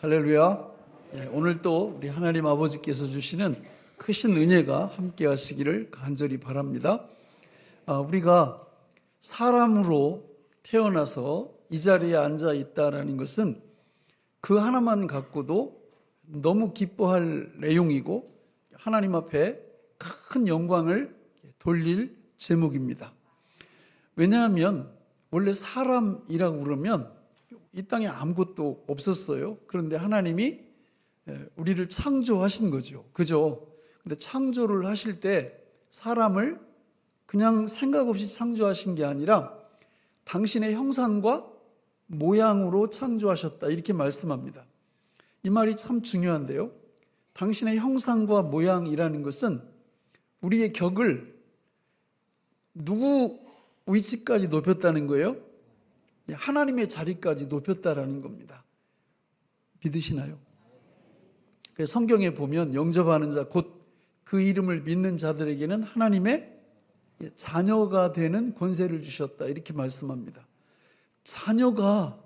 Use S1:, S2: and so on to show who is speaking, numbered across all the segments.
S1: 할렐루야. 오늘 또 우리 하나님 아버지께서 주시는 크신 은혜가 함께 하시기를 간절히 바랍니다. 우리가 사람으로 태어나서 이 자리에 앉아 있다는 것은 그 하나만 갖고도 너무 기뻐할 내용이고 하나님 앞에 큰 영광을 돌릴 제목입니다. 왜냐하면 원래 사람이라고 그러면 이 땅에 아무것도 없었어요. 그런데 하나님이 우리를 창조하신 거죠. 그죠? 근데 창조를 하실 때 사람을 그냥 생각 없이 창조하신 게 아니라 당신의 형상과 모양으로 창조하셨다. 이렇게 말씀합니다. 이 말이 참 중요한데요. 당신의 형상과 모양이라는 것은 우리의 격을 누구 위치까지 높였다는 거예요? 하나님의 자리까지 높였다라는 겁니다. 믿으시나요? 성경에 보면 영접하는 자, 곧 그 이름을 믿는 자들에게는 하나님의 자녀가 되는 권세를 주셨다. 이렇게 말씀합니다. 자녀가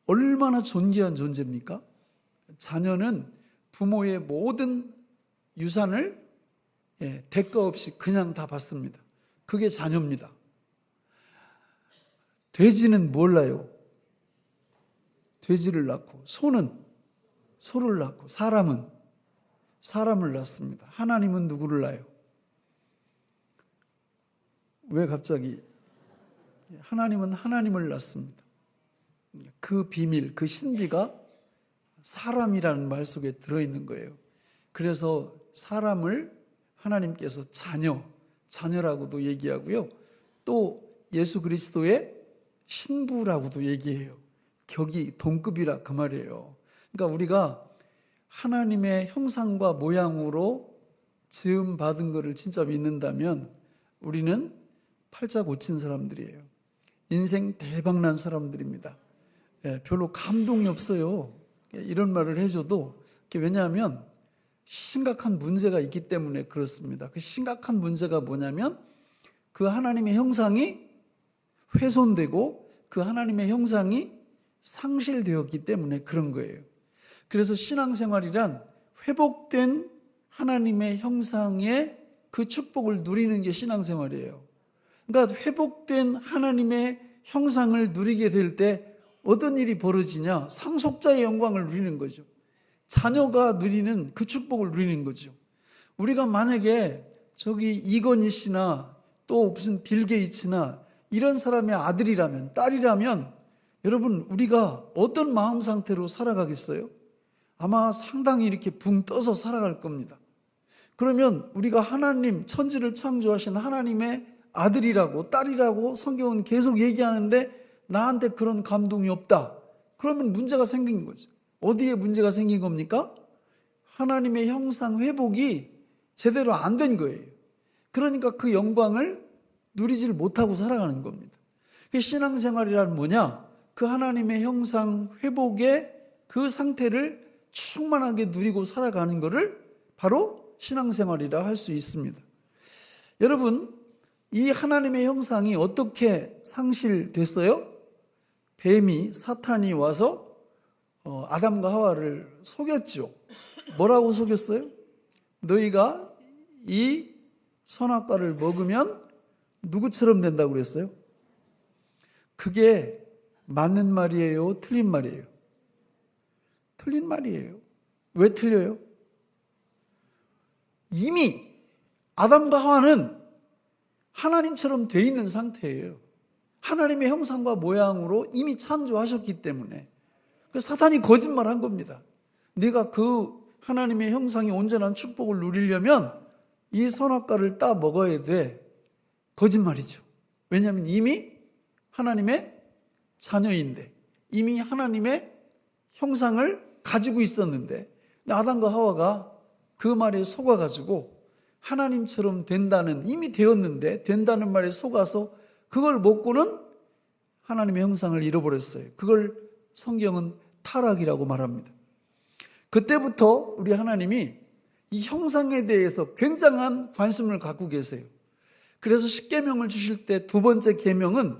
S1: 얼마나 존귀한 존재입니까? 자녀는 부모의 모든 유산을 대가 없이 그냥 다 받습니다. 그게 자녀입니다. 돼지는 몰라요. 돼지를 낳고, 소는 소를 낳고, 사람은 사람을 낳습니다. 하나님은 누구를 낳아요? 왜 갑자기? 하나님은 하나님을 낳습니다. 그 비밀, 그 신비가 사람이라는 말 속에 들어있는 거예요. 그래서 사람을 하나님께서 자녀라고도 얘기하고요. 또 예수 그리스도의 신부라고도 얘기해요. 격이 동급이라 그 말이에요. 그러니까 우리가 하나님의 형상과 모양으로 지음 받은 것을 진짜 믿는다면 우리는 팔자 고친 사람들이에요. 인생 대박난 사람들입니다. 별로 감동이 없어요. 이런 말을 해줘도, 왜냐하면 심각한 문제가 있기 때문에 그렇습니다. 그 심각한 문제가 뭐냐면 그 하나님의 형상이 훼손되고 그 하나님의 형상이 상실되었기 때문에 그런 거예요. 그래서 신앙생활이란 회복된 하나님의 형상의 그 축복을 누리는 게 신앙생활이에요. 그러니까 회복된 하나님의 형상을 누리게 될 때 어떤 일이 벌어지냐? 상속자의 영광을 누리는 거죠. 자녀가 누리는 그 축복을 누리는 거죠. 우리가 만약에 저기 이건희 씨나 또 무슨 빌 게이츠나 이런 사람의 아들이라면, 딸이라면 여러분 우리가 어떤 마음 상태로 살아가겠어요? 아마 상당히 이렇게 붕 떠서 살아갈 겁니다. 그러면 우리가 하나님, 천지를 창조하신 하나님의 아들이라고 딸이라고 성경은 계속 얘기하는데 나한테 그런 감동이 없다. 그러면 문제가 생긴 거죠. 어디에 문제가 생긴 겁니까? 하나님의 형상 회복이 제대로 안 된 거예요. 그러니까 그 영광을 누리지를 못하고 살아가는 겁니다. 신앙생활이란 뭐냐? 그 하나님의 형상 회복의 그 상태를 충만하게 누리고 살아가는 것을 바로 신앙생활이라 할 수 있습니다. 여러분, 이 하나님의 형상이 어떻게 상실됐어요? 뱀이, 사탄이 와서 아담과 하와를 속였죠. 뭐라고 속였어요? 너희가 이 선악과를 먹으면 누구처럼 된다고 그랬어요? 그게 맞는 말이에요? 틀린 말이에요? 틀린 말이에요. 왜 틀려요? 이미 아담과 하와는 하나님처럼 돼 있는 상태예요. 하나님의 형상과 모양으로 이미 창조하셨기 때문에. 그래서 사탄이 거짓말한 겁니다. 네가 그 하나님의 형상이 온전한 축복을 누리려면 이 선악과를 따 먹어야 돼. 거짓말이죠. 왜냐하면 이미 하나님의 자녀인데, 이미 하나님의 형상을 가지고 있었는데 아담과 하와가 그 말에 속아가지고 하나님처럼 된다는, 이미 되었는데 된다는 말에 속아서 그걸 먹고는 하나님의 형상을 잃어버렸어요. 그걸 성경은 타락이라고 말합니다. 그때부터 우리 하나님이 이 형상에 대해서 굉장한 관심을 갖고 계세요. 그래서 십계명을 주실 때 두 번째 계명은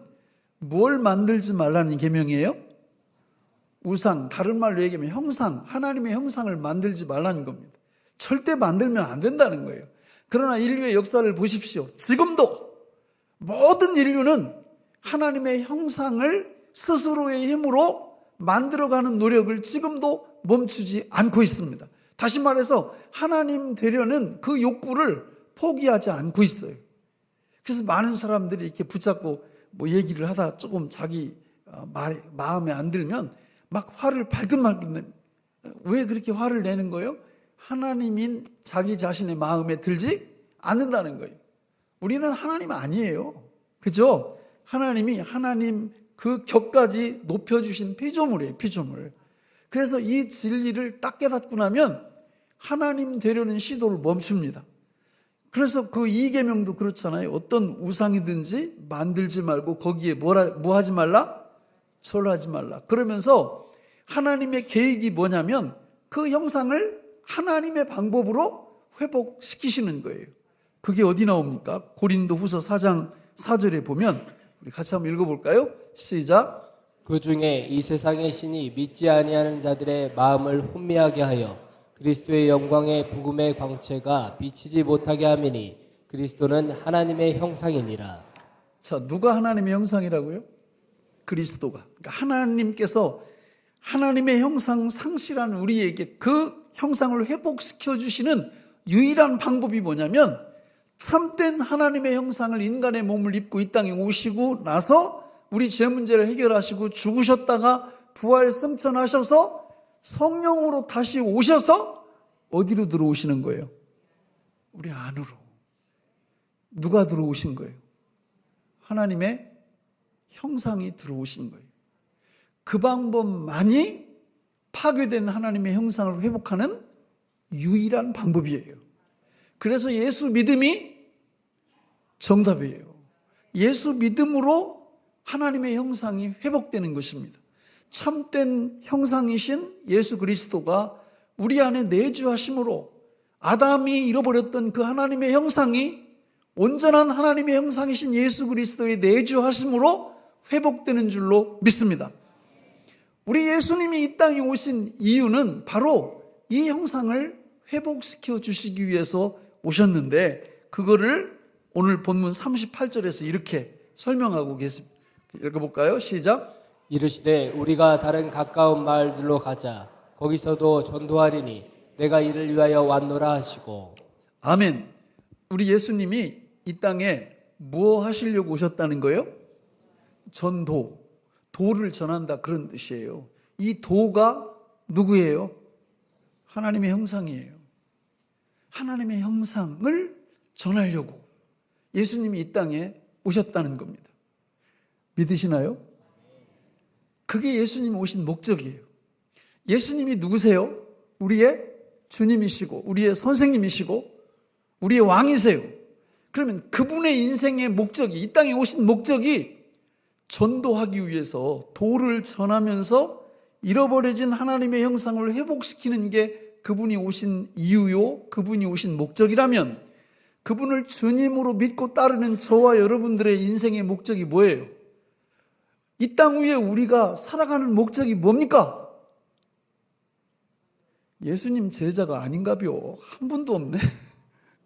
S1: 뭘 만들지 말라는 계명이에요? 우상, 다른 말로 얘기하면 형상, 하나님의 형상을 만들지 말라는 겁니다. 절대 만들면 안 된다는 거예요. 그러나 인류의 역사를 보십시오. 지금도 모든 인류는 하나님의 형상을 스스로의 힘으로 만들어가는 노력을 지금도 멈추지 않고 있습니다. 다시 말해서 하나님 되려는 그 욕구를 포기하지 않고 있어요. 그래서 많은 사람들이 이렇게 붙잡고 뭐 얘기를 하다 조금 자기 마음에 안 들면 막 화를 발끈발끈 냅니다. 왜 그렇게 화를 내는 거예요? 하나님인 자기 자신의 마음에 들지 않는다는 거예요. 우리는 하나님 아니에요. 그죠? 하나님이 하나님 그 격까지 높여주신 피조물이에요. 피조물. 그래서 이 진리를 딱 깨닫고 나면 하나님 되려는 시도를 멈춥니다. 그래서 그 이계명도 그렇잖아요. 어떤 우상이든지 만들지 말고 거기에 뭐 하지 말라? 절하지 말라. 그러면서 하나님의 계획이 뭐냐면 그 형상을 하나님의 방법으로 회복시키시는 거예요. 그게 어디 나옵니까? 고린도후서 4장 4절에 보면 우리 같이 한번 읽어볼까요? 시작.
S2: 그 중에 이 세상의 신이 믿지 아니하는 자들의 마음을 혼미하게 하여 그리스도의 영광의 복음의 광채가 비치지 못하게 함이니 그리스도는 하나님의 형상이니라.
S1: 자, 누가 하나님의 형상이라고요? 그리스도가. 그러니까 하나님께서 하나님의 형상 상실한 우리에게 그 형상을 회복시켜 주시는 유일한 방법이 뭐냐면 참된 하나님의 형상을 인간의 몸을 입고 이 땅에 오시고 나서 우리 죄 문제를 해결하시고 죽으셨다가 부활 승천하셔서 성령으로 다시 오셔서 어디로 들어오시는 거예요? 우리 안으로. 누가 들어오신 거예요? 하나님의 형상이 들어오신 거예요. 그 방법만이 파괴된 하나님의 형상을 회복하는 유일한 방법이에요. 그래서 예수 믿음이 정답이에요. 예수 믿음으로 하나님의 형상이 회복되는 것입니다. 참된 형상이신 예수 그리스도가 우리 안에 내주하심으로 아담이 잃어버렸던 그 하나님의 형상이 온전한 하나님의 형상이신 예수 그리스도의 내주하심으로 회복되는 줄로 믿습니다. 우리 예수님이 이 땅에 오신 이유는 바로 이 형상을 회복시켜 주시기 위해서 오셨는데 그거를 오늘 본문 38절에서 이렇게 설명하고 계십니다. 읽어볼까요? 시작.
S2: 이르시되 우리가 다른 가까운 마을들로 가자. 거기서도 전도하리니 내가 이를 위하여 왔노라 하시고.
S1: 아멘. 우리 예수님이 이 땅에 뭐 하시려고 오셨다는 거예요? 전도. 도를 전한다 그런 뜻이에요. 이 도가 누구예요? 하나님의 형상이에요. 하나님의 형상을 전하려고 예수님이 이 땅에 오셨다는 겁니다. 믿으시나요? 그게 예수님 오신 목적이에요. 예수님이 누구세요? 우리의 주님이시고 우리의 선생님이시고 우리의 왕이세요. 그러면 그분의 인생의 목적이, 이 땅에 오신 목적이 전도하기 위해서 도를 전하면서 잃어버려진 하나님의 형상을 회복시키는 게 그분이 오신 이유요, 그분이 오신 목적이라면 그분을 주님으로 믿고 따르는 저와 여러분들의 인생의 목적이 뭐예요? 이 땅 위에 우리가 살아가는 목적이 뭡니까? 예수님 제자가 아닌가요? 한 분도 없네.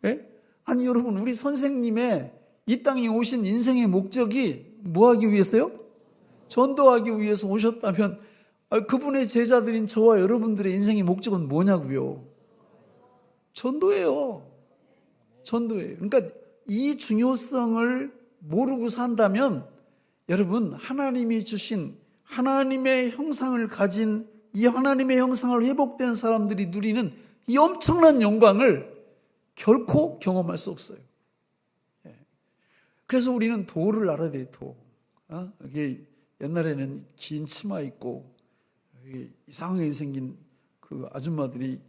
S1: 예? 아니 여러분, 우리 선생님의 이 땅에 오신 인생의 목적이 뭐 하기 위해서요? 전도하기 위해서 오셨다면 그분의 제자들인 저와 여러분들의 인생의 목적은 뭐냐고요? 전도예요. 전도예요. 그러니까 이 중요성을 모르고 산다면 여러분, 하나님이 주신 하나님의 형상을 가진 이 하나님의 형상을 회복된 사람들이 누리는 이 엄청난 영광을 결코 경험할 수 없어요. 그래서 우리는 도를 알아야 돼요. 도. 이게 옛날에는 긴 치마 입고 이상하게 생긴 그 아줌마들이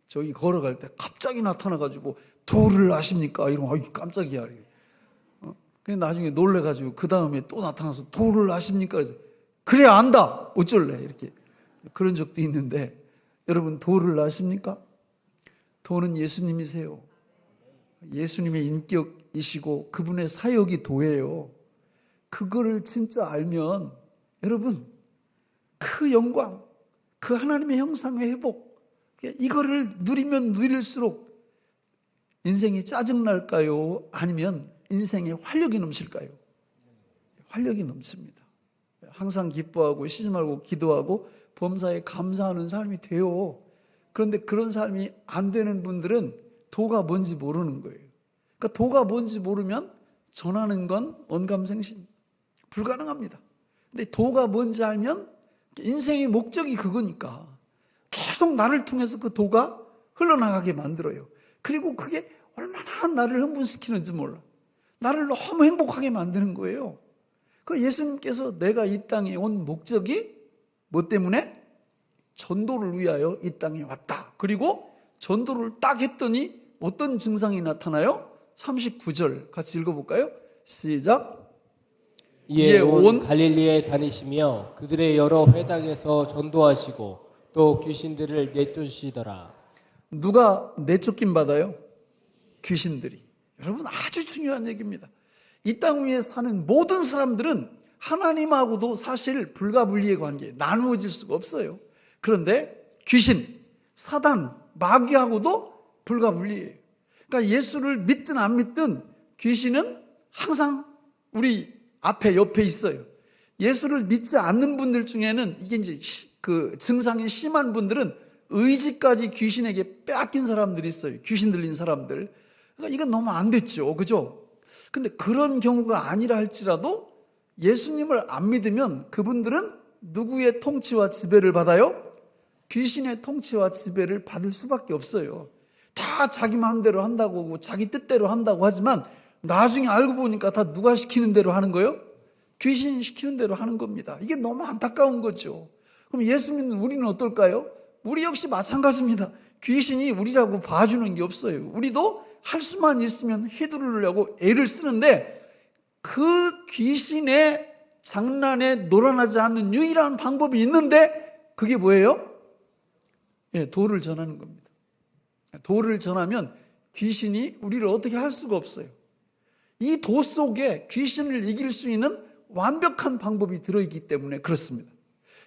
S1: 저기 걸어갈 때 갑자기 나타나가지고 도를 아십니까? 이러면 깜짝이야. 근데 나중에 놀래가지고 그 다음에 또 나타나서 도를 아십니까? 그래서 그래 안다. 어쩔래? 이렇게 그런 적도 있는데 여러분, 도를 아십니까? 도는 예수님이세요. 예수님의 인격이시고 그분의 사역이 도예요. 그거를 진짜 알면 여러분, 그 영광, 그 하나님의 형상의 회복, 이거를 누리면 누릴수록 인생이 짜증날까요? 아니면 인생에 활력이 넘칠까요? 활력이 넘칩니다. 항상 기뻐하고 쉬지 말고 기도하고 범사에 감사하는 삶이 돼요. 그런데 그런 삶이 안 되는 분들은 도가 뭔지 모르는 거예요. 그러니까 도가 뭔지 모르면 전하는 건 언감생심 불가능합니다. 근데 도가 뭔지 알면 인생의 목적이 그거니까 계속 나를 통해서 그 도가 흘러나가게 만들어요. 그리고 그게 얼마나 나를 흥분시키는지 몰라. 나를 너무 행복하게 만드는 거예요. 그 예수님께서 내가 이 땅에 온 목적이 뭐 때문에? 전도를 위하여 이 땅에 왔다. 그리고 전도를 딱 했더니 어떤 증상이 나타나요? 39절 같이 읽어볼까요? 시작.
S2: 이에 온 갈릴리에 다니시며 그들의 여러 회당에서 전도하시고 또 귀신들을 내쫓으시더라.
S1: 누가 내쫓김 받아요? 귀신들이. 여러분, 아주 중요한 얘기입니다. 이 땅 위에 사는 모든 사람들은 하나님하고도 사실 불가분리의 관계, 나누어질 수가 없어요. 그런데 귀신, 사단, 마귀하고도 불가분리해요. 그러니까 예수를 믿든 안 믿든 귀신은 항상 우리 앞에 옆에 있어요. 예수를 믿지 않는 분들 중에는 이게 이제 그 증상이 심한 분들은 의지까지 귀신에게 빼앗긴 사람들이 있어요. 귀신 들린 사람들. 그러니까 이건 너무 안 됐죠. 그죠? 근데 그런 경우가 아니라 할지라도 예수님을 안 믿으면 그분들은 누구의 통치와 지배를 받아요? 귀신의 통치와 지배를 받을 수밖에 없어요. 다 자기 마음대로 한다고 하고 자기 뜻대로 한다고 하지만 나중에 알고 보니까 다 누가 시키는 대로 하는 거예요? 귀신이 시키는 대로 하는 겁니다. 이게 너무 안타까운 거죠. 그럼 예수 믿는 우리는 어떨까요? 우리 역시 마찬가지입니다. 귀신이 우리라고 봐주는 게 없어요. 우리도 할 수만 있으면 휘두르려고 애를 쓰는데 그 귀신의 장난에 놀아나지 않는 유일한 방법이 있는데 그게 뭐예요? 도를 전하는 겁니다. 도를 전하면 귀신이 우리를 어떻게 할 수가 없어요. 이 도 속에 귀신을 이길 수 있는 완벽한 방법이 들어있기 때문에 그렇습니다.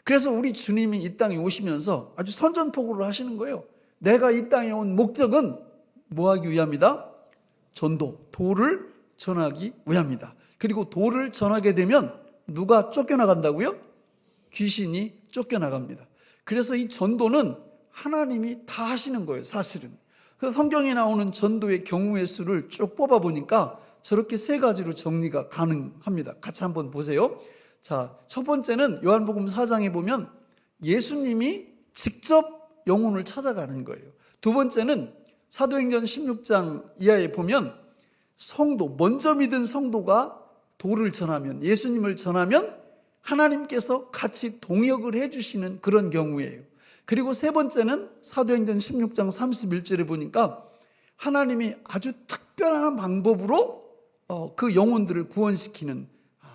S1: 그래서 우리 주님이 이 땅에 오시면서 아주 선전포고를 하시는 거예요. 내가 이 땅에 온 목적은 뭐 하기 위함이다? 전도, 도를 전하기 위함이다. 그리고 도를 전하게 되면 누가 쫓겨나간다고요? 귀신이 쫓겨나갑니다. 그래서 이 전도는 하나님이 다 하시는 거예요, 사실은. 그래서 성경에 나오는 전도의 경우의 수를 쭉 뽑아보니까 저렇게 세 가지로 정리가 가능합니다. 같이 한번 보세요. 자, 첫 번째는 요한복음 4장에 보면 예수님이 직접 영혼을 찾아가는 거예요. 두 번째는 사도행전 16장 이하에 보면 성도, 먼저 믿은 성도가 도를 전하면, 예수님을 전하면 하나님께서 같이 동역을 해주시는 그런 경우예요. 그리고 세 번째는 사도행전 16장 31절에 보니까 하나님이 아주 특별한 방법으로 그 영혼들을 구원시키는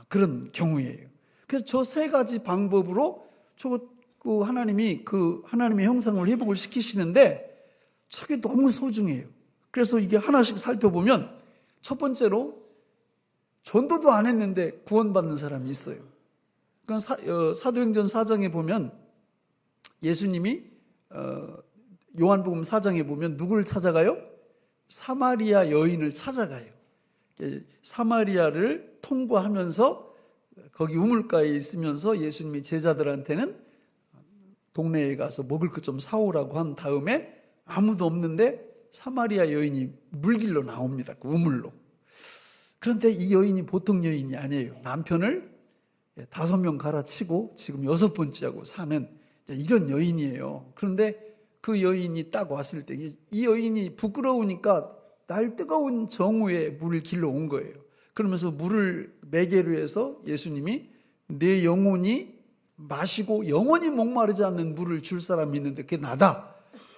S1: 그런 경우예요. 그래서 저 세 가지 방법으로 하나님이 그 하나님의 형상을 회복을 시키시는데 저게 너무 소중해요. 그래서 이게 하나씩 살펴보면 첫 번째로 전도도 안 했는데 구원받는 사람이 있어요. 그러니까 사도행전 4장에 보면 예수님이 요한복음 4장에 보면 누구를 찾아가요? 사마리아 여인을 찾아가요. 사마리아를 통과하면서 거기 우물가에 있으면서 예수님이 제자들한테는 동네에 가서 먹을 것 좀 사오라고 한 다음에 아무도 없는데 사마리아 여인이 물길로 나옵니다. 그 우물로. 그런데 이 여인이 보통 여인이 아니에요. 남편을 5명 갈아치고 지금 6번째하고 사는 이런 여인이에요. 그런데 그 여인이 딱 왔을 때 이 여인이 부끄러우니까 날 뜨거운 정우에 물을 길러 온 거예요. 그러면서 물을 매개로 해서 예수님이 내 영혼이 마시고 영원히 목마르지 않는 물을 줄 사람이 있는데 그게 나다.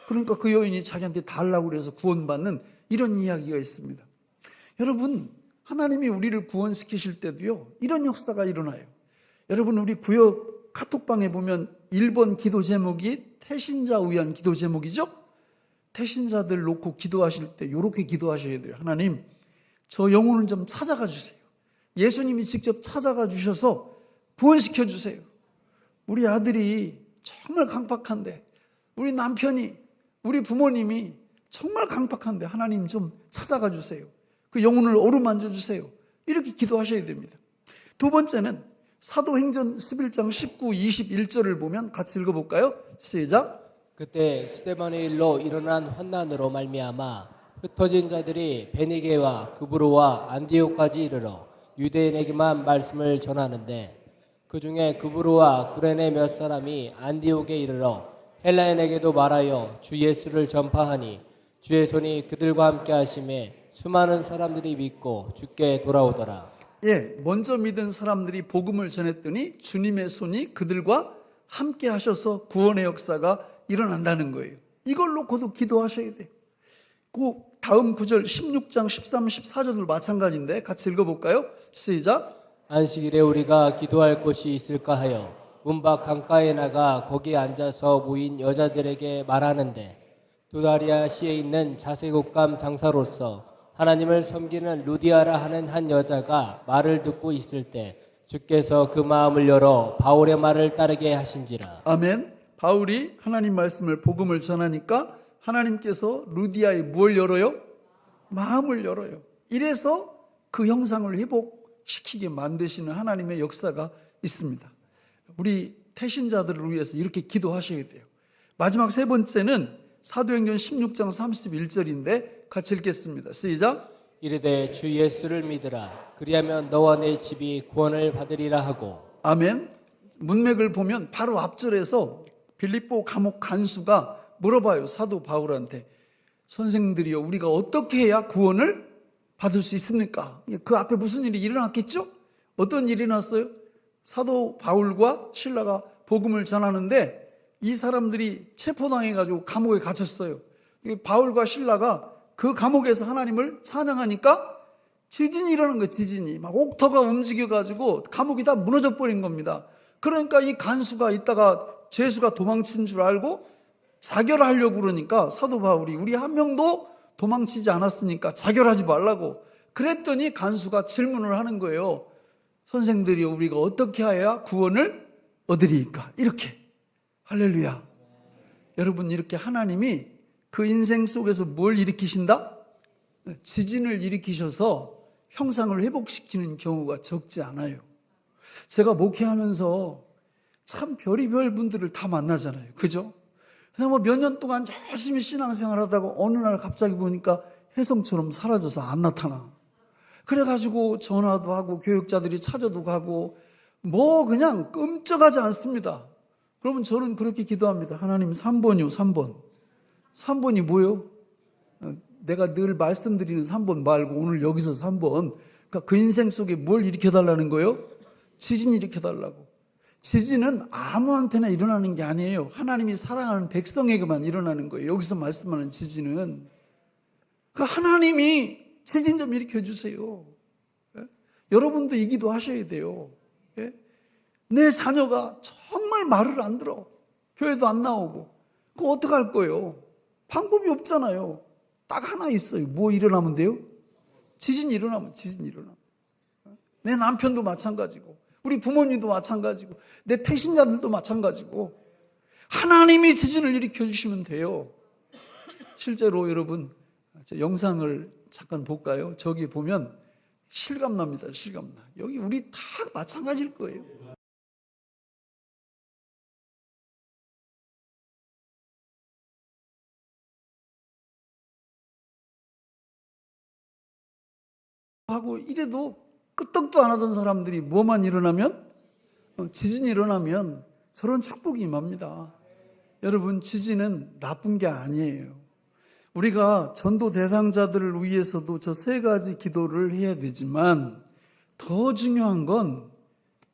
S1: 그러니까 그 여인이 자기한테 달라고 그래서 구원받는 이런 이야기가 있습니다. 여러분, 하나님이 우리를 구원시키실 때도요, 이런 역사가 일어나요. 여러분, 우리 구역 카톡방에 보면 1번 기도 제목이 태신자 위한 기도 제목이죠? 태신자들 놓고 기도하실 때 이렇게 기도하셔야 돼요. 하나님, 저 영혼을 좀 찾아가 주세요. 예수님이 직접 찾아가 주셔서 구원시켜 주세요. 우리 아들이 정말 강팍한데, 우리 남편이, 우리 부모님이 정말 강팍한데 하나님 좀 찾아가 주세요. 그 영혼을 어루만져 주세요. 이렇게 기도하셔야 됩니다. 두 번째는 사도행전 11장 19, 21절을 보면 같이 읽어볼까요? 시작.
S2: 그때 스데반의 일로 일어난 환난으로 말미암아 흩어진 자들이 베니게와 그브로와 안디옥까지 이르러 유대인에게만 말씀을 전하는데 그 중에 그브로와 구레네 몇 사람이 안디옥에 이르러 헬라인에게도 말하여 주 예수를 전파하니 주의 손이 그들과 함께 하심에 수많은 사람들이 믿고 주께 돌아오더라.
S1: 예, 먼저 믿은 사람들이 복음을 전했더니 주님의 손이 그들과 함께 하셔서 구원의 역사가 일어난다는 거예요. 이걸 놓고도 기도하셔야 돼요. 그 다음 구절 16장 13, 14절도 마찬가지인데 같이 읽어볼까요? 시작.
S2: 안식일에 우리가 기도할 곳이 있을까 하여 문 밖 강가에 나가 거기 앉아서 모인 여자들에게 말하는데 두다리아 시에 있는 자색옷감 장사로서 하나님을 섬기는 루디아라 하는 한 여자가 말을 듣고 있을 때 주께서 그 마음을 열어 바울의 말을 따르게 하신지라.
S1: 아멘. 바울이 하나님 말씀을 복음을 전하니까 하나님께서 루디아의 뭘 열어요? 마음을 열어요. 이래서 그 형상을 회복시키게 만드시는 하나님의 역사가 있습니다. 우리 태신자들을 위해서 이렇게 기도하셔야 돼요. 마지막 세 번째는 사도행전 16장 31절인데 같이 읽겠습니다. 시작.
S2: 이르되 주 예수를 믿으라. 그리하면 너와 내 집이 구원을 받으리라 하고.
S1: 아멘. 문맥을 보면 바로 앞절에서 빌립보 감옥 간수가 물어봐요. 사도 바울한테. 선생들이여, 우리가 어떻게 해야 구원을 받을 수 있습니까? 그 앞에 무슨 일이 일어났겠죠? 어떤 일이 났어요? 사도 바울과 실라가 복음을 전하는데 이 사람들이 체포당해가지고 감옥에 갇혔어요. 바울과 실라가 그 감옥에서 하나님을 찬양하니까 지진이 일어난 거예요. 지진이 막 옥터가 움직여가지고 감옥이 다 무너져 버린 겁니다. 그러니까 이 간수가 있다가 죄수가 도망친 줄 알고 자결하려고 그러니까 사도 바울이 우리 한 명도 도망치지 않았으니까 자결하지 말라고 그랬더니 간수가 질문을 하는 거예요. 선생들이여, 우리가 어떻게 해야 구원을 얻으리까? 이렇게. 할렐루야. 여러분, 이렇게 하나님이 그 인생 속에서 뭘 일으키신다? 지진을 일으키셔서 형상을 회복시키는 경우가 적지 않아요. 제가 목회하면서 참 별의별 분들을 다 만나잖아요. 그죠? 그냥 뭐 몇 년 동안 열심히 신앙생활 하다가 어느 날 갑자기 보니까 혜성처럼 사라져서 안 나타나. 그래가지고 전화도 하고 교육자들이 찾아도 가고 뭐 그냥 끔찍하지 않습니다. 그러면 저는 그렇게 기도합니다. 하나님 3번이요, 3번. 3번이 뭐예요? 내가 늘 말씀드리는 3번 말고 오늘 여기서 3번. 그러니까 그 인생 속에 뭘 일으켜달라는 거예요? 지진 일으켜달라고. 지진은 아무한테나 일어나는 게 아니에요. 하나님이 사랑하는 백성에게만 일어나는 거예요. 여기서 말씀하는 지진은. 그 하나님이 지진 좀 일으켜 주세요. 예? 여러분도 이 기도 하셔야 돼요. 예? 내 자녀가 정말 말을 안 들어. 교회도 안 나오고. 그거 어떡할 거예요? 방법이 없잖아요. 딱 하나 있어요. 뭐 일어나면 돼요? 지진 일어나면. 내 남편도 마찬가지고 우리 부모님도 마찬가지고 내 태신자들도 마찬가지고 하나님이 지진을 일으켜 주시면 돼요. 실제로 여러분 영상을 잠깐 볼까요? 저기 보면 실감납니다. 실감나. 여기 우리 다 마찬가지일 거예요. 하고 이래도 끄떡도 안 하던 사람들이 뭐만 일어나면 지진이 일어나면 저런 축복이 임합니다. 여러분, 지진은 나쁜 게 아니에요. 우리가 전도 대상자들을 위해서도 저 세 가지 기도를 해야 되지만 더 중요한 건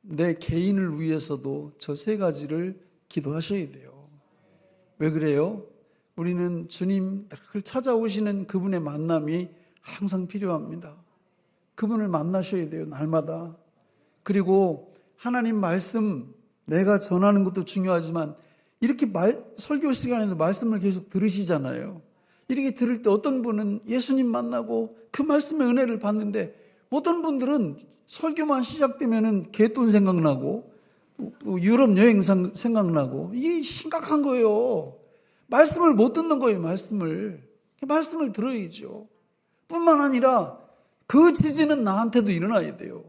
S1: 내 개인을 위해서도 저 세 가지를 기도하셔야 돼요. 왜 그래요? 우리는 주님 찾아오시는 그분의 만남이 항상 필요합니다. 그분을 만나셔야 돼요, 날마다. 그리고 하나님 말씀 내가 전하는 것도 중요하지만 이렇게 설교 시간에도 말씀을 계속 들으시잖아요. 이렇게 들을 때 어떤 분은 예수님 만나고 그 말씀의 은혜를 받는데 어떤 분들은 설교만 시작되면은 개돈 생각나고 유럽 여행 생각나고 이게 심각한 거예요. 말씀을 못 듣는 거예요. 말씀을 들어야죠. 뿐만 아니라 그 지진은 나한테도 일어나야 돼요.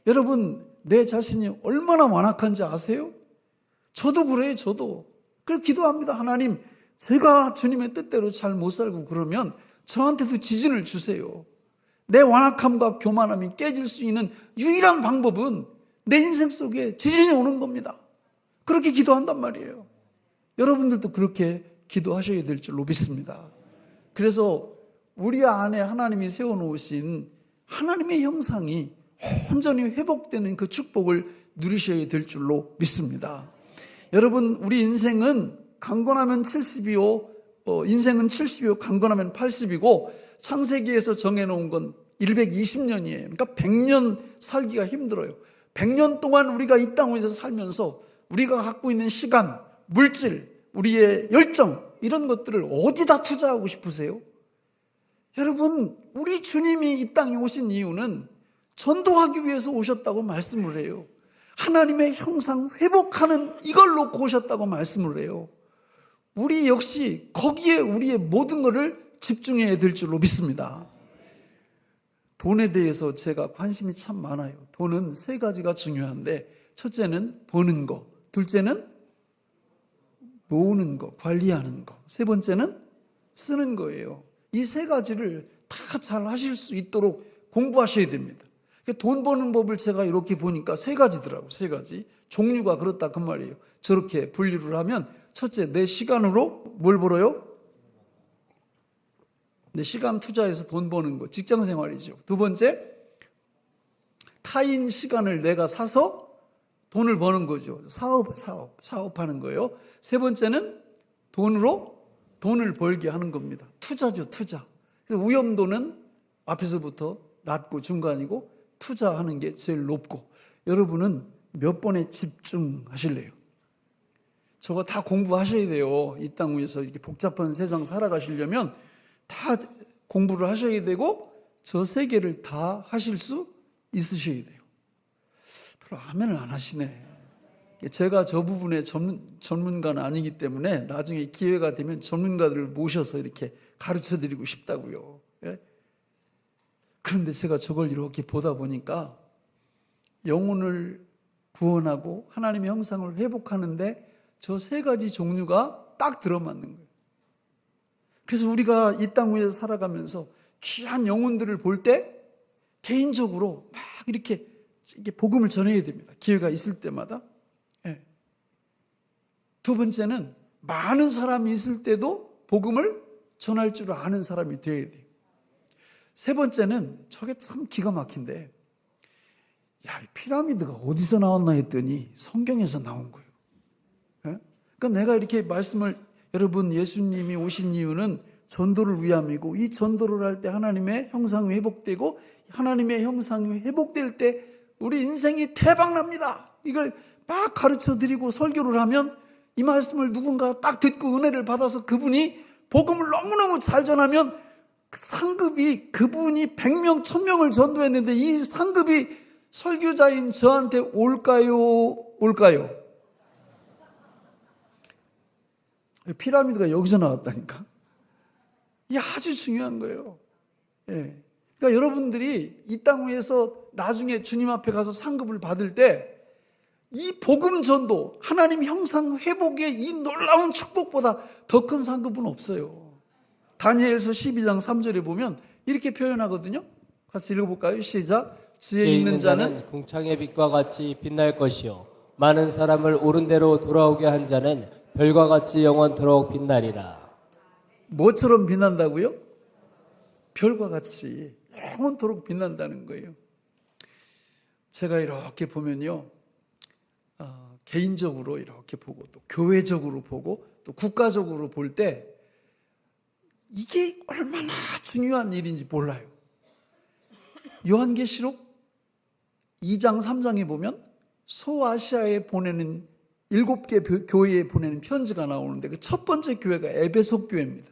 S1: 여러분, 내 자신이 얼마나 완악한지 아세요? 저도 그래요. 저도. 그래서 기도합니다. 하나님, 제가 주님의 뜻대로 잘 못 살고 그러면 저한테도 지진을 주세요. 내 완악함과 교만함이 깨질 수 있는 유일한 방법은 내 인생 속에 지진이 오는 겁니다. 그렇게 기도한단 말이에요. 여러분들도 그렇게 기도하셔야 될 줄로 믿습니다. 그래서 우리 안에 하나님이 세워놓으신 하나님의 형상이 온전히 회복되는 그 축복을 누리셔야 될 줄로 믿습니다. 여러분, 우리 인생은 강건하면 70이요, 인생은 70이요, 강건하면 80이고 창세기에서 정해놓은 건 120년이에요. 그러니까 100년 살기가 힘들어요. 100년 동안 우리가 이 땅에서 살면서 우리가 갖고 있는 시간, 물질, 우리의 열정, 이런 것들을 어디다 투자하고 싶으세요? 여러분, 우리 주님이 이 땅에 오신 이유는 전도하기 위해서 오셨다고 말씀을 해요. 하나님의 형상 회복하는 이걸 놓고 오셨다고 말씀을 해요. 우리 역시 거기에 우리의 모든 것을 집중해야 될 줄로 믿습니다. 돈에 대해서 제가 관심이 참 많아요. 돈은 세 가지가 중요한데, 첫째는 버는 거, 둘째는 모으는 거, 관리하는 거, 세 번째는 쓰는 거예요. 이 세 가지를 다 잘 하실 수 있도록 공부하셔야 됩니다. 돈 버는 법을 제가 이렇게 보니까 세 가지더라고요. 세 가지. 종류가 그렇다 그 말이에요. 저렇게 분류를 하면, 첫째, 내 시간으로 뭘 벌어요? 내 시간 투자해서 돈 버는 거, 직장 생활이죠. 두 번째, 타인 시간을 내가 사서 돈을 버는 거죠. 사업하는 거예요. 세 번째는 돈으로 돈을 벌게 하는 겁니다. 투자죠, 투자. 그래서 위험도는 앞에서부터 낮고 중간이고 투자하는 게 제일 높고, 여러분은 몇 번에 집중하실래요? 저거 다 공부하셔야 돼요. 이 땅 위에서 이렇게 복잡한 세상 살아가시려면 다 공부를 하셔야 되고 저 세 개를 다 하실 수 있으셔야 돼요. 별로 아멘을 안 하시네. 제가 저 부분에 전문가는 아니기 때문에 나중에 기회가 되면 전문가들을 모셔서 이렇게 가르쳐드리고 싶다고요. 예? 그런데 제가 저걸 이렇게 보다 보니까 영혼을 구원하고 하나님의 형상을 회복하는데 저 세 가지 종류가 딱 들어맞는 거예요. 그래서 우리가 이 땅 위에서 살아가면서 귀한 영혼들을 볼 때 개인적으로 막 이렇게 복음을 전해야 됩니다. 기회가 있을 때마다. 예. 두 번째는 많은 사람이 있을 때도 복음을 전할 줄 아는 사람이 되어야 돼요. 세 번째는 저게 참 기가 막힌데, 야, 이 피라미드가 어디서 나왔나 했더니 성경에서 나온 거예요. 예? 그러니까 내가 이렇게 말씀을, 여러분, 예수님이 오신 이유는 전도를 위함이고, 이 전도를 할 때 하나님의 형상이 회복되고, 하나님의 형상이 회복될 때 우리 인생이 대박납니다. 이걸 막 가르쳐 드리고 설교를 하면 이 말씀을 누군가 딱 듣고 은혜를 받아서 그분이 복음을 너무너무 잘 전하면 상급이, 그분이 100명, 1000명을 전도했는데 이 상급이 설교자인 저한테 올까요? 피라미드가 여기서 나왔다니까. 이게 아주 중요한 거예요. 예. 그러니까 여러분들이 이 땅 위에서 나중에 주님 앞에 가서 상급을 받을 때 이 복음 전도, 하나님 형상 회복의 이 놀라운 축복보다 더 큰 상급은 없어요. 다니엘서 12장 3절에 보면 이렇게 표현하거든요. 같이 읽어볼까요? 시작. 지혜 있는 자는
S2: 궁창의 빛과 같이 빛날 것이요 많은 사람을 옳은 대로 돌아오게 한 자는 별과 같이 영원토록 빛나리라.
S1: 뭐처럼 빛난다고요? 별과 같이 영원토록 빛난다는 거예요. 제가 이렇게 보면요, 개인적으로 이렇게 보고 또 교회적으로 보고 또 국가적으로 볼 때 이게 얼마나 중요한 일인지 몰라요. 요한계시록 2장 3장에 보면 소아시아에 보내는 7개 교회에 보내는 편지가 나오는데 그 첫 번째 교회가 에베소 교회입니다.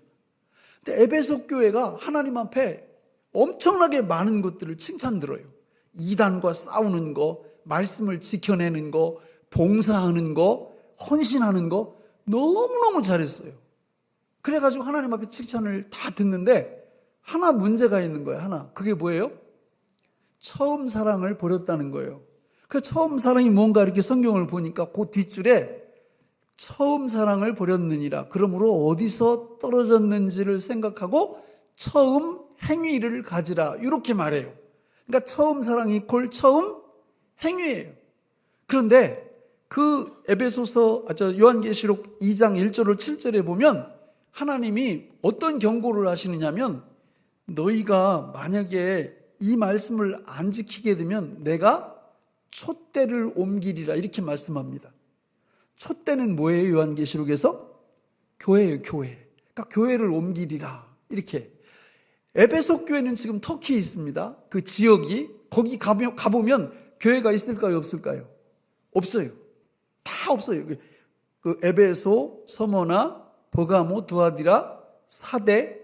S1: 근데 에베소 교회가 하나님 앞에 엄청나게 많은 것들을 칭찬 들어요. 이단과 싸우는 거, 말씀을 지켜내는 거, 봉사하는 거, 헌신하는 거 너무너무 잘했어요. 그래가지고 하나님 앞에 칭찬을 다 듣는데 하나 문제가 있는 거예요. 하나. 그게 뭐예요? 처음 사랑을 버렸다는 거예요. 그 처음 사랑이 뭔가 이렇게 성경을 보니까 그 뒷줄에 처음 사랑을 버렸느니라. 그러므로 어디서 떨어졌는지를 생각하고 처음 행위를 가지라. 이렇게 말해요. 그러니까 처음 사랑 이퀄 처음 행위예요. 그런데 그 요한계시록 2장 1절을 7절에 보면 하나님이 어떤 경고를 하시느냐면 너희가 만약에 이 말씀을 안 지키게 되면 내가 촛대를 옮기리라 이렇게 말씀합니다. 촛대는 뭐예요? 요한계시록에서? 교회예요, 교회. 그러니까 교회를 옮기리라 이렇게. 에베소 교회는 지금 터키에 있습니다. 그 지역이. 거기 가보면 교회가 있을까요, 없을까요? 없어요. 다 없어요. 그 에베소, 서머나, 버가모, 두아디라, 사대,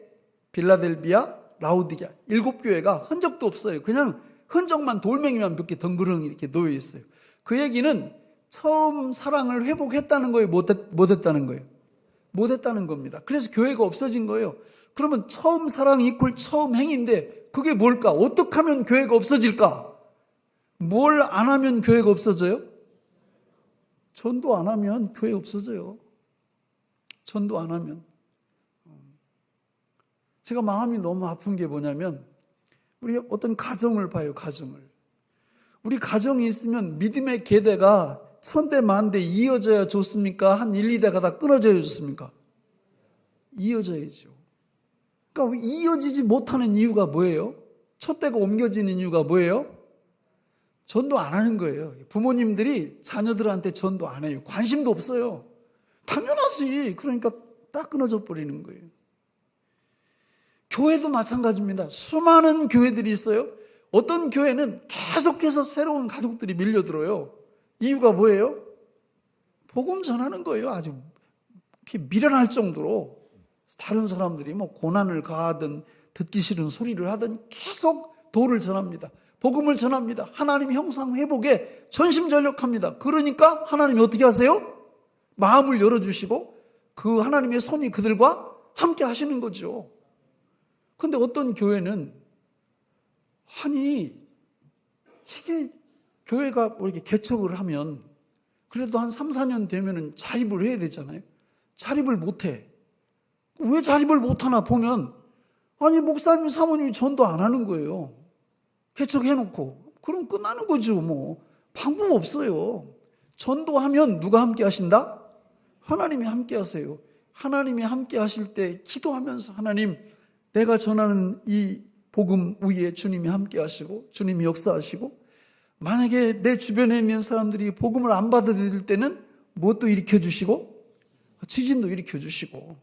S1: 빌라델비아, 라우디게아 7교회가 흔적도 없어요. 그냥 흔적만 돌멩이만 몇 개 덩그러니 이렇게 놓여 있어요. 그 얘기는 처음 사랑을 회복했다는 거예요? 못했다는 거예요? 못했다는 겁니다. 그래서 교회가 없어진 거예요. 그러면 처음 사랑 이퀄 처음 행위인데 그게 뭘까? 어떻게 하면 교회가 없어질까? 뭘 안 하면 교회가 없어져요? 전도 안 하면 교회 없어져요. 전도 안 하면. 제가 마음이 너무 아픈 게 뭐냐면 우리 어떤 가정을 봐요. 가정을. 우리 가정이 있으면 믿음의 계대가 천대 만대 이어져야 좋습니까? 한 1, 2대 가다 끊어져야 좋습니까? 이어져야죠. 그러니까 이어지지 못하는 이유가 뭐예요? 첫 대가 옮겨지는 이유가 뭐예요? 전도 안 하는 거예요. 부모님들이 자녀들한테 전도 안 해요. 관심도 없어요. 당연하지. 그러니까 딱 끊어져 버리는 거예요. 교회도 마찬가지입니다. 수많은 교회들이 있어요. 어떤 교회는 계속해서 새로운 가족들이 밀려들어요. 이유가 뭐예요? 복음 전하는 거예요. 아주 미련할 정도로 다른 사람들이 뭐 고난을 가하든 듣기 싫은 소리를 하든 계속 도를 전합니다. 복음을 전합니다. 하나님 형상 회복에 전심전력합니다. 그러니까 하나님이 어떻게 하세요? 마음을 열어주시고 그 하나님의 손이 그들과 함께 하시는 거죠. 그런데 어떤 교회는 아니 이게 교회가 이렇게 개척을 하면 그래도 한 3, 4년 되면은 자립을 해야 되잖아요. 자립을 못해. 왜 자립을 못하나 보면 아니 목사님 사모님이 전도 안 하는 거예요. 개척해놓고 그럼 끝나는 거죠. 뭐 방법 없어요. 전도하면 누가 함께 하신다? 하나님이 함께 하세요. 하나님이 함께 하실 때 기도하면서 하나님 내가 전하는 이 복음 위에 주님이 함께 하시고 주님이 역사하시고 만약에 내 주변에 있는 사람들이 복음을 안 받아들일 때는 무엇도 일으켜주시고 지진도 일으켜주시고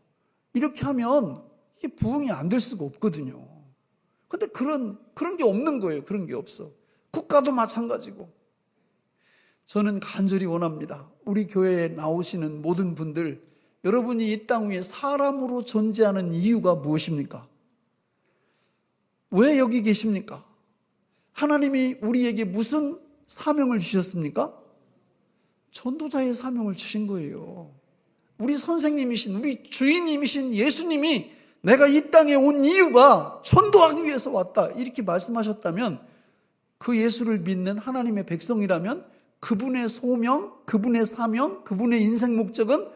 S1: 이렇게 하면 이게 부흥이 안 될 수가 없거든요. 근데 그런 게 없는 거예요. 그런 게 없어. 국가도 마찬가지고. 저는 간절히 원합니다. 우리 교회에 나오시는 모든 분들, 여러분이 이 땅 위에 사람으로 존재하는 이유가 무엇입니까? 왜 여기 계십니까? 하나님이 우리에게 무슨 사명을 주셨습니까? 전도자의 사명을 주신 거예요. 우리 선생님이신, 우리 주인님이신 예수님이 내가 이 땅에 온 이유가 전도하기 위해서 왔다 이렇게 말씀하셨다면 그 예수를 믿는 하나님의 백성이라면 그분의 소명, 그분의 사명, 그분의 인생 목적은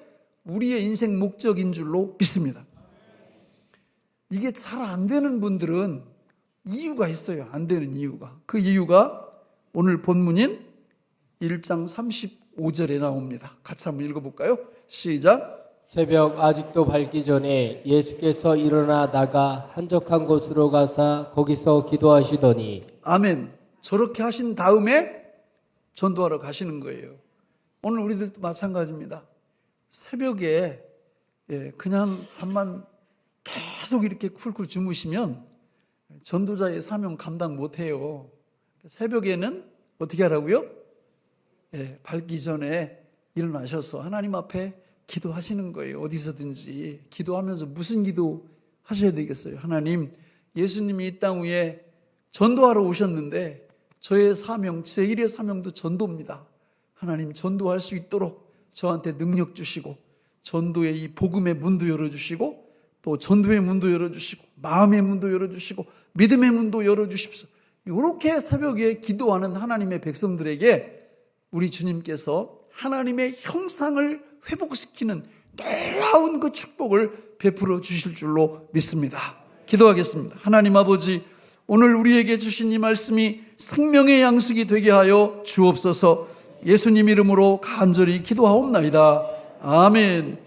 S1: 우리의 인생 목적인 줄로 믿습니다. 이게 잘 안 되는 분들은 이유가 있어요. 안 되는 이유가. 그 이유가 오늘 본문인 1장 35절에 나옵니다. 같이 한번 읽어볼까요? 시작.
S2: 새벽 아직도 밝기 전에 예수께서 일어나 나가 한적한 곳으로 가사 거기서 기도하시더니 아멘.
S1: 저렇게 하신 다음에 전도하러 가시는 거예요. 오늘 우리들도 마찬가지입니다. 새벽에 그냥 잠만 계속 이렇게 쿨쿨 주무시면 전도자의 사명 감당 못해요. 새벽에는 어떻게 하라고요? 밝기 전에 일어나셔서 하나님 앞에 기도하시는 거예요. 어디서든지 기도하면서 무슨 기도 하셔야 되겠어요? 하나님, 예수님이 이 땅 위에 전도하러 오셨는데 저의 사명, 제1의 사명도 전도입니다. 하나님 전도할 수 있도록 저한테 능력 주시고 전도의 이 복음의 문도 열어주시고 또 전도의 문도 열어주시고 마음의 문도 열어주시고 믿음의 문도 열어주십시오. 이렇게 새벽에 기도하는 하나님의 백성들에게 우리 주님께서 하나님의 형상을 회복시키는 놀라운 그 축복을 베풀어 주실 줄로 믿습니다. 기도하겠습니다. 하나님 아버지, 오늘 우리에게 주신 이 말씀이 생명의 양식이 되게 하여 주옵소서. 예수님 이름으로 간절히 기도하옵나이다. 아멘.